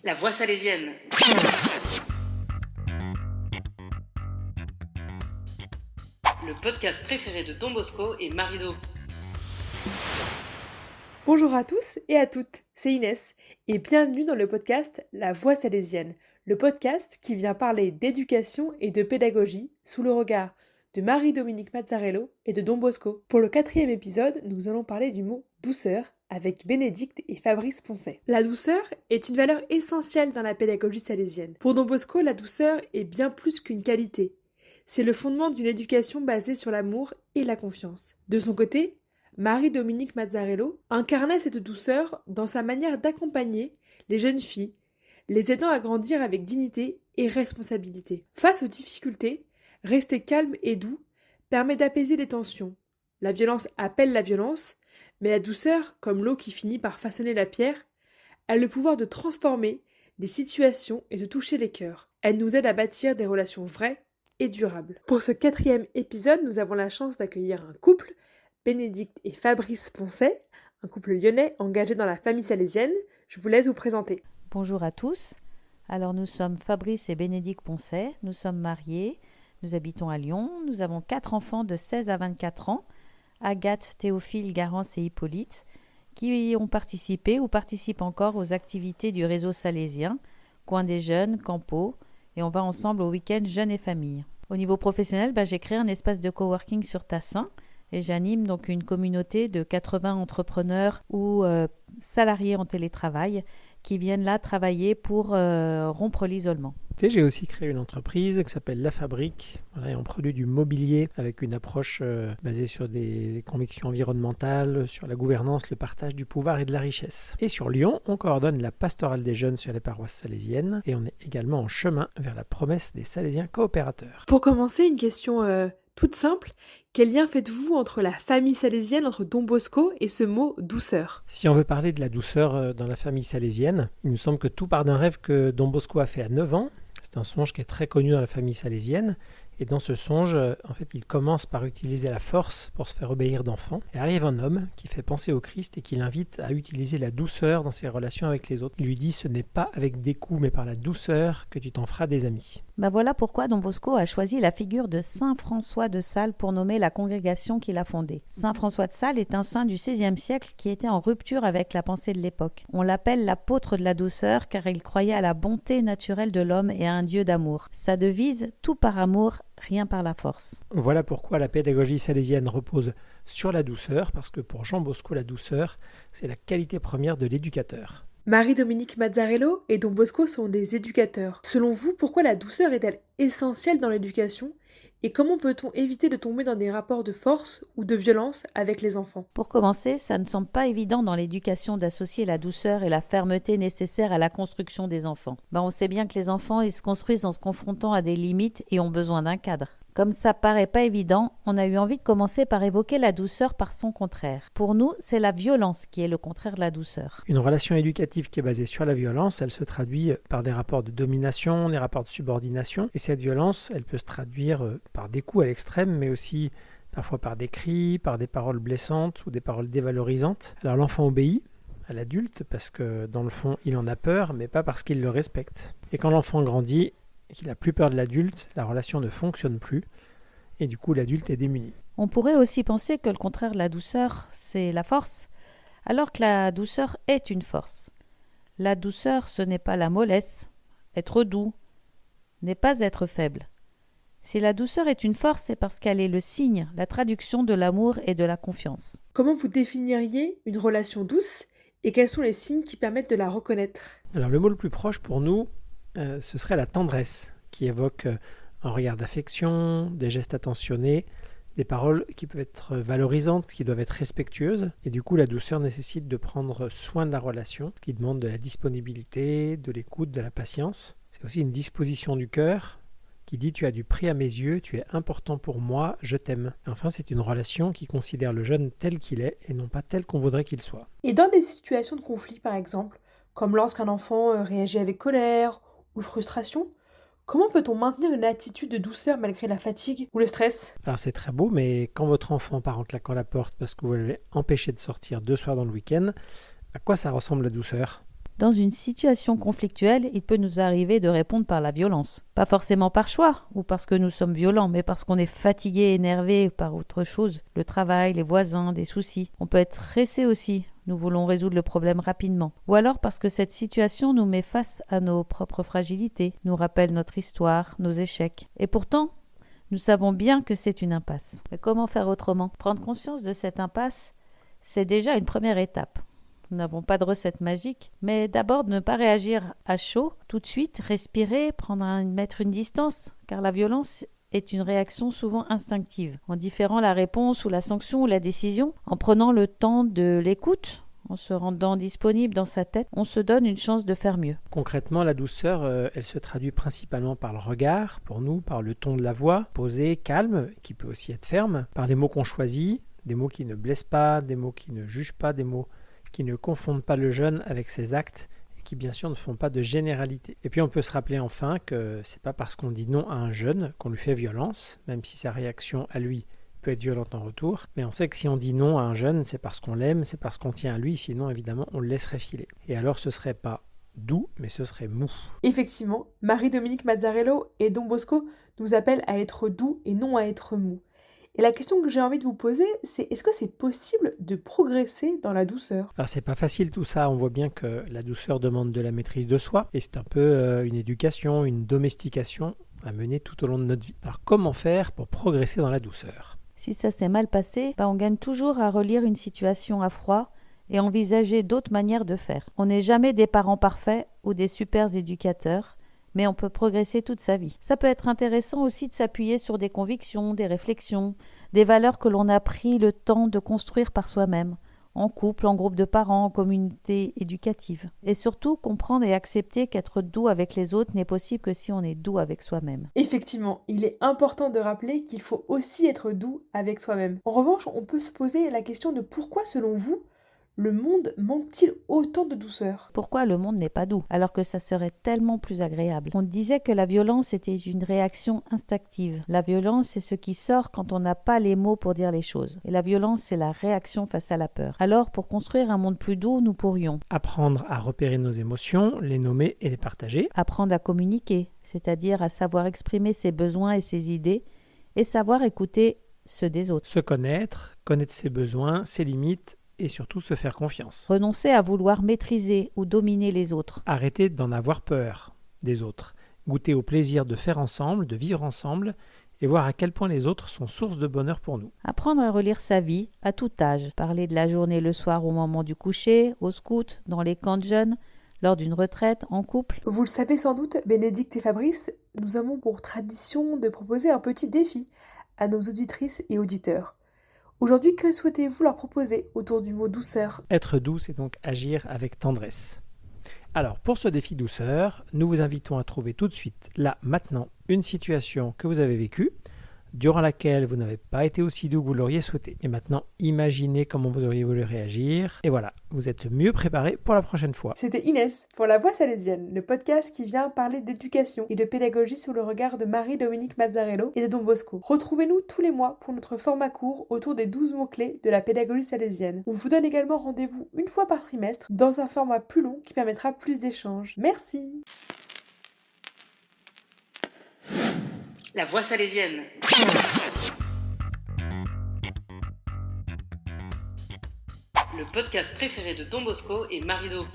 La voix salésienne. Le podcast préféré de Don Bosco et Marido. Bonjour à tous et à toutes, c'est Inès et bienvenue dans le podcast La Voix salésienne, le podcast qui vient parler d'éducation et de pédagogie sous le regard de Marie-Dominique Mazzarello et de Don Bosco. Pour le 4e épisode, nous allons parler du mot douceur avec Bénédicte et Fabrice Poncet. La douceur est une valeur essentielle dans la pédagogie salésienne. Pour Don Bosco, la douceur est bien plus qu'une qualité. C'est le fondement d'une éducation basée sur l'amour et la confiance. De son côté, Marie-Dominique Mazzarello incarnait cette douceur dans sa manière d'accompagner les jeunes filles, les aidant à grandir avec dignité et responsabilité. Face aux difficultés, rester calme et doux permet d'apaiser les tensions. La violence appelle la violence, mais la douceur, comme l'eau qui finit par façonner la pierre, a le pouvoir de transformer les situations et de toucher les cœurs. Elle nous aide à bâtir des relations vraies et durables. Pour ce 4e épisode, nous avons la chance d'accueillir un couple, Bénédicte et Fabrice Poncet, un couple lyonnais engagé dans la famille salésienne. Je vous laisse vous présenter. Bonjour à tous. Alors nous sommes Fabrice et Bénédicte Poncet, nous sommes mariés, nous habitons à Lyon, nous avons 4 enfants de 16 à 24 ans, Agathe, Théophile, Garance et Hippolyte, qui ont participé ou participent encore aux activités du réseau salésien, Coin des Jeunes, Campo, et on va ensemble au week-end Jeunes et Familles. Au niveau professionnel, j'ai créé un espace de coworking sur Tassin, et j'anime donc une communauté de 80 entrepreneurs ou salariés en télétravail qui viennent là travailler pour rompre l'isolement. J'ai aussi créé une entreprise qui s'appelle La Fabrique. Voilà, et on produit du mobilier avec une approche basée sur des convictions environnementales, sur la gouvernance, le partage du pouvoir et de la richesse. Et sur Lyon, on coordonne la pastorale des jeunes sur les paroisses salésiennes et on est également en chemin vers la promesse des Salésiens coopérateurs. Pour commencer, une question toute simple. Quel lien faites-vous entre la famille salésienne, entre Don Bosco et ce mot douceur ? Si on veut parler de la douceur dans la famille salésienne, il nous semble que tout part d'un rêve que Don Bosco a fait à 9 ans. C'est un songe qui est très connu dans la famille salésienne. Et dans ce songe, il commence par utiliser la force pour se faire obéir d'enfant. Et arrive un homme qui fait penser au Christ et qui l'invite à utiliser la douceur dans ses relations avec les autres. Il lui dit « Ce n'est pas avec des coups, mais par la douceur que tu t'en feras des amis ». Voilà pourquoi Don Bosco a choisi la figure de Saint François de Sales pour nommer la congrégation qu'il a fondée. Saint François de Sales est un saint du XVIe siècle qui était en rupture avec la pensée de l'époque. On l'appelle l'apôtre de la douceur car il croyait à la bonté naturelle de l'homme et à un Dieu d'amour. Sa devise « Tout par amour, rien par la force ». Voilà pourquoi la pédagogie salésienne repose sur la douceur, parce que pour Jean Bosco, la douceur, c'est la qualité première de l'éducateur. Marie-Dominique Mazzarello et Don Bosco sont des éducateurs. Selon vous, pourquoi la douceur est-elle essentielle dans l'éducation ? Et comment peut-on éviter de tomber dans des rapports de force ou de violence avec les enfants ? Pour commencer, ça ne semble pas évident dans l'éducation d'associer la douceur et la fermeté nécessaires à la construction des enfants. On sait bien que les enfants, ils se construisent en se confrontant à des limites et ont besoin d'un cadre. Comme ça paraît pas évident, on a eu envie de commencer par évoquer la douceur par son contraire. Pour nous, c'est la violence qui est le contraire de la douceur. Une relation éducative qui est basée sur la violence, elle se traduit par des rapports de domination, des rapports de subordination. Et cette violence, elle peut se traduire par des coups à l'extrême, mais aussi parfois par des cris, par des paroles blessantes ou des paroles dévalorisantes. Alors l'enfant obéit à l'adulte parce que dans le fond, il en a peur, mais pas parce qu'il le respecte. Et quand l'enfant grandit, et qu'il n'a plus peur de l'adulte, la relation ne fonctionne plus, et du coup l'adulte est démuni. On pourrait aussi penser que le contraire de la douceur, c'est la force, alors que la douceur est une force. La douceur, ce n'est pas la mollesse. Être doux n'est pas être faible. Si la douceur est une force, c'est parce qu'elle est le signe, la traduction de l'amour et de la confiance. Comment vous définiriez une relation douce et quels sont les signes qui permettent de la reconnaître ? Alors le mot le plus proche pour nous, ce serait la tendresse, qui évoque un regard d'affection, des gestes attentionnés, des paroles qui peuvent être valorisantes, qui doivent être respectueuses. Et du coup, la douceur nécessite de prendre soin de la relation, ce qui demande de la disponibilité, de l'écoute, de la patience. C'est aussi une disposition du cœur qui dit « Tu as du prix à mes yeux, tu es important pour moi, je t'aime ». Enfin, c'est une relation qui considère le jeune tel qu'il est et non pas tel qu'on voudrait qu'il soit. Et dans des situations de conflit, par exemple, comme lorsqu'un enfant réagit avec colère ou frustration, comment peut-on maintenir une attitude de douceur malgré la fatigue ou le stress ? Alors c'est très beau, mais quand votre enfant part en claquant la porte parce que vous l'avez empêché de sortir 2 soirs dans le week-end, à quoi ça ressemble la douceur ? Dans une situation conflictuelle, il peut nous arriver de répondre par la violence. Pas forcément par choix ou parce que nous sommes violents, mais parce qu'on est fatigué, énervé par autre chose. Le travail, les voisins, des soucis. On peut être stressé aussi. Nous voulons résoudre le problème rapidement. Ou alors parce que cette situation nous met face à nos propres fragilités, nous rappelle notre histoire, nos échecs. Et pourtant, nous savons bien que c'est une impasse. Mais comment faire autrement ? Prendre conscience de cette impasse, c'est déjà une première étape. Nous n'avons pas de recette magique, mais d'abord ne pas réagir à chaud, tout de suite, respirer, mettre une distance, car la violence est une réaction souvent instinctive. En différant la réponse ou la sanction ou la décision, en prenant le temps de l'écoute, en se rendant disponible dans sa tête, on se donne une chance de faire mieux. Concrètement, la douceur, elle se traduit principalement par le regard, pour nous, par le ton de la voix, posé, calme, qui peut aussi être ferme, par les mots qu'on choisit, des mots qui ne blessent pas, des mots qui ne jugent pas, des mots qui ne confondent pas le jeune avec ses actes et qui bien sûr ne font pas de généralité. Et puis on peut se rappeler enfin que c'est pas parce qu'on dit non à un jeune qu'on lui fait violence, même si sa réaction à lui peut être violente en retour, mais on sait que si on dit non à un jeune, c'est parce qu'on l'aime, c'est parce qu'on tient à lui, sinon évidemment on le laisserait filer. Et alors ce serait pas doux, mais ce serait mou. Effectivement, Marie-Dominique Mazzarello et Don Bosco nous appellent à être doux et non à être mou. Et la question que j'ai envie de vous poser, c'est est-ce que c'est possible de progresser dans la douceur ? Alors c'est pas facile tout ça, on voit bien que la douceur demande de la maîtrise de soi, et c'est un peu une éducation, une domestication à mener tout au long de notre vie. Alors comment faire pour progresser dans la douceur ? Si ça s'est mal passé, on gagne toujours à relire une situation à froid et envisager d'autres manières de faire. On n'est jamais des parents parfaits ou des super éducateurs, mais on peut progresser toute sa vie. Ça peut être intéressant aussi de s'appuyer sur des convictions, des réflexions, des valeurs que l'on a pris le temps de construire par soi-même, en couple, en groupe de parents, en communauté éducative. Et surtout, comprendre et accepter qu'être doux avec les autres n'est possible que si on est doux avec soi-même. Effectivement, il est important de rappeler qu'il faut aussi être doux avec soi-même. En revanche, on peut se poser la question de pourquoi, selon vous, le monde manque-t-il autant de douceur ? Pourquoi le monde n'est pas doux, alors que ça serait tellement plus agréable ? On disait que la violence était une réaction instinctive. La violence, c'est ce qui sort quand on n'a pas les mots pour dire les choses. Et la violence, c'est la réaction face à la peur. Alors, pour construire un monde plus doux, nous pourrions apprendre à repérer nos émotions, les nommer et les partager. Apprendre à communiquer, c'est-à-dire à savoir exprimer ses besoins et ses idées, et savoir écouter ceux des autres. Se connaître ses besoins, ses limites, et surtout se faire confiance. Renoncer à vouloir maîtriser ou dominer les autres. Arrêter d'en avoir peur des autres. Goûter au plaisir de faire ensemble, de vivre ensemble, et voir à quel point les autres sont source de bonheur pour nous. Apprendre à relire sa vie à tout âge. Parler de la journée le soir au moment du coucher, au scout, dans les camps de jeunes, lors d'une retraite, en couple. Vous le savez sans doute, Bénédicte et Fabrice, nous avons pour tradition de proposer un petit défi à nos auditrices et auditeurs. Aujourd'hui, que souhaitez-vous leur proposer autour du mot douceur ? Être doux, c'est donc agir avec tendresse. Alors, pour ce défi douceur, nous vous invitons à trouver tout de suite, là, maintenant, une situation que vous avez vécue, durant laquelle vous n'avez pas été aussi doux que vous l'auriez souhaité. Et maintenant, imaginez comment vous auriez voulu réagir. Et voilà, vous êtes mieux préparé pour la prochaine fois. C'était Inès pour La Voix Salésienne, le podcast qui vient parler d'éducation et de pédagogie sous le regard de Marie-Dominique Mazzarello et de Don Bosco. Retrouvez-nous tous les mois pour notre format court autour des 12 mots-clés de la pédagogie salésienne. On vous donne également rendez-vous une fois par trimestre dans un format plus long qui permettra plus d'échanges. Merci. La Voix salésienne. Le podcast préféré de Don Bosco et Marido.